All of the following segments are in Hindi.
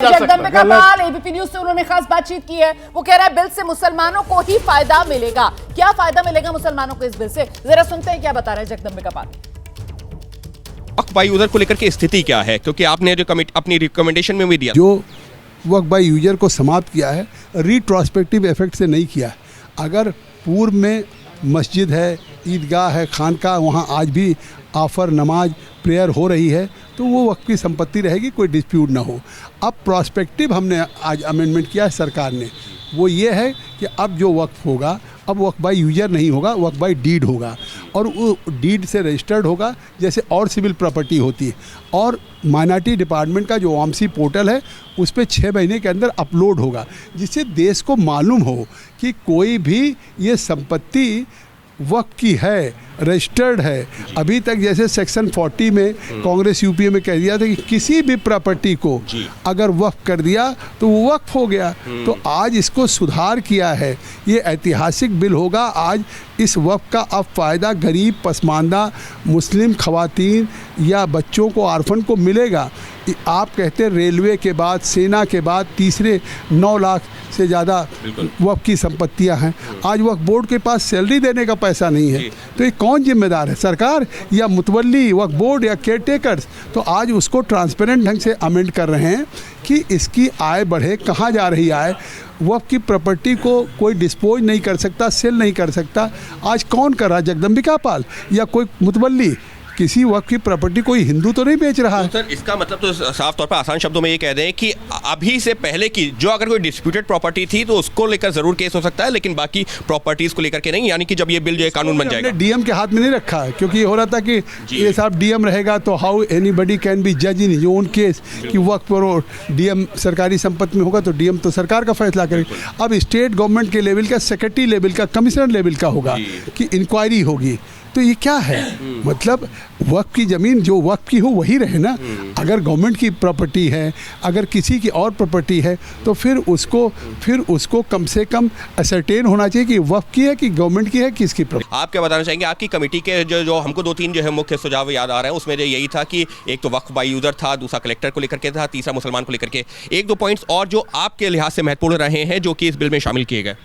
जगदम्बिका पाल एबीपी न्यूज से उन्होंने खास बातचीत की है। वो कह रहा है बिल से मुसलमानों को ही फायदा मिलेगा। क्या फायदा मिलेगा मुसलमानों को इस बिल से, जरा सुनते हैं क्या बता रहे हैं जगदम्बिका पाल। वक्फ बाय यूजर को लेकर के स्थिति क्या है, क्योंकि आपने अपनी रिकमेंडेशन में भी दिया जो वक्फ बाय यूजर को समाप्त किया है रिट्रोस्पेक्टिव इफेक्ट से नहीं किया है। अगर पूर्व में मस्जिद है, ईदगाह है, खानका, वहाँ आज भी आफर नमाज प्रेयर हो रही है तो वो वक्फ की संपत्ति रहेगी, कोई डिस्प्यूट ना हो। अब प्रोस्पेक्टिव हमने आज अमेंडमेंट किया है सरकार ने, वो ये है कि अब जो वक्फ होगा अब वक्फ बाय यूजर नहीं होगा, वक्फ बाय डीड होगा और वो डीड से रजिस्टर्ड होगा जैसे और सिविल प्रॉपर्टी होती है। और माइनॉरिटी डिपार्टमेंट का जो वामसी पोर्टल है उस पर 6 महीने के अंदर अपलोड होगा, जिससे देश को मालूम हो कि कोई भी ये संपत्ति वक्फ की है, रजिस्टर्ड है। अभी तक जैसे सेक्शन 40 में कांग्रेस यूपीए में कह दिया था कि किसी भी प्रॉपर्टी को अगर वक्फ कर दिया तो वो वक्फ हो गया, तो आज इसको सुधार किया है। ये ऐतिहासिक बिल होगा। आज इस वक्फ का अब फ़ायदा गरीब, पसमानदा, मुस्लिम खवातीन या बच्चों को, आर्फन को मिलेगा। आप कहते हैं रेलवे के बाद, सेना के बाद तीसरे 9 लाख से ज़्यादा वक्फ की संपत्तियां हैं। आज वक्फ बोर्ड के पास सैलरी देने का पैसा नहीं है, तो ये कौन जिम्मेदार है, सरकार या मुतवल्ली वक्फ बोर्ड या केयर टेकर्स? तो आज उसको ट्रांसपेरेंट ढंग से अमेंड कर रहे हैं कि इसकी आय बढ़े। कहाँ जा रही आय? वक्फ की प्रॉपर्टी को कोई डिस्पोज नहीं कर सकता, सेल नहीं कर सकता। आज कौन कर रहा है? जगदम्बिका पाल या कोई मुतवल्ली? किसी वक्फ की प्रॉपर्टी कोई हिंदू तो नहीं बेच रहा है। तो सर इसका मतलब तो साफ तौर पर आसान शब्दों में ये कह दें कि अभी से पहले की जो अगर कोई डिस्प्यूटेड प्रॉपर्टी थी तो उसको लेकर जरूर केस हो सकता है, लेकिन बाकी प्रॉपर्टीज को लेकर के नहीं। यानी कि जब ये बिल जो है कानून बन जाएगा, डीएम के हाथ में नहीं रखा है, क्योंकि ये हो रहा था कि ये साहब डीएम रहेगा तो हाउ एनीबडी कैन बी जज इन हिज ओन केस कि वक्फ पर डीएम सरकारी संपत्ति में होगा तो डीएम तो सरकार का फैसला करेगा। अब स्टेट गवर्नमेंट के लेवल का, सेक्रेटरी लेवल का, कमिश्नर लेवल का होगा कि इंक्वायरी होगी। तो ये क्या है? मतलब वक्फ की ज़मीन जो वक्फ की हो वही रहे ना। अगर गवर्नमेंट की प्रॉपर्टी है, अगर किसी की और प्रॉपर्टी है तो फिर उसको कम से कम असरटेन होना चाहिए कि वक्फ की है कि गवर्नमेंट की है, किसकी प्रॉपर्टी। आप क्या बताना चाहेंगे? आपकी कमेटी के जो हमको 2-3 जो है मुख्य सुझाव याद आ रहे हैं, उसमें जो यही था कि एक तो वक्फ बाय यूजर था, दूसरा कलेक्टर को लेकर के था, तीसरा मुसलमान को लेकर के। 1-2 पॉइंट्स और जो आपके लिहाज से महत्वपूर्ण रहे हैं जो कि इस बिल में शामिल किए गए।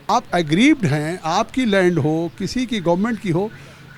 आप एग्रीव्ड हैं, आपकी लैंड हो, किसी की गवर्नमेंट की हो,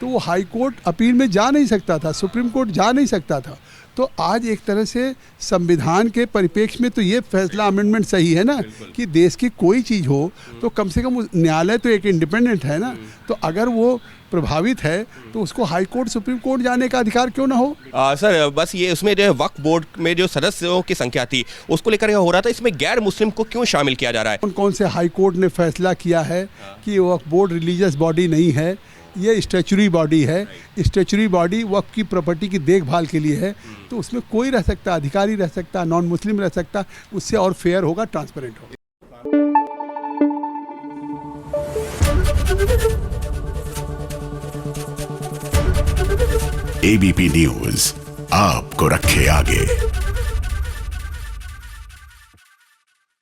तो वो हाई कोर्ट अपील में जा नहीं सकता था, सुप्रीम कोर्ट जा नहीं सकता था। तो आज एक तरह से संविधान के परिप्रेक्ष्य में तो ये फैसला अमेंडमेंट सही है ना कि देश की कोई चीज़ हो तो कम से कम न्यायालय तो एक इंडिपेंडेंट है ना। तो अगर वो प्रभावित है तो उसको हाई कोर्ट, सुप्रीम कोर्ट जाने का अधिकार क्यों ना हो? सर बस ये उसमें जो वक्फ बोर्ड में जो सदस्यों की संख्या थी उसको लेकर हो रहा था, इसमें गैर मुस्लिम को क्यों शामिल किया जा रहा है? कौन से हाई कोर्ट ने फैसला किया है कि वक्फ बोर्ड रिलीजियस बॉडी नहीं है, ये स्टैचुरी बॉडी है। स्टैचुरी बॉडी वक्फ की प्रॉपर्टी की देखभाल के लिए है, तो उसमें कोई रह सकता, अधिकारी रह सकता, नॉन मुस्लिम रह सकता, उससे और फेयर होगा, ट्रांसपेरेंट होगा। एबीपी न्यूज आपको रखे आगे।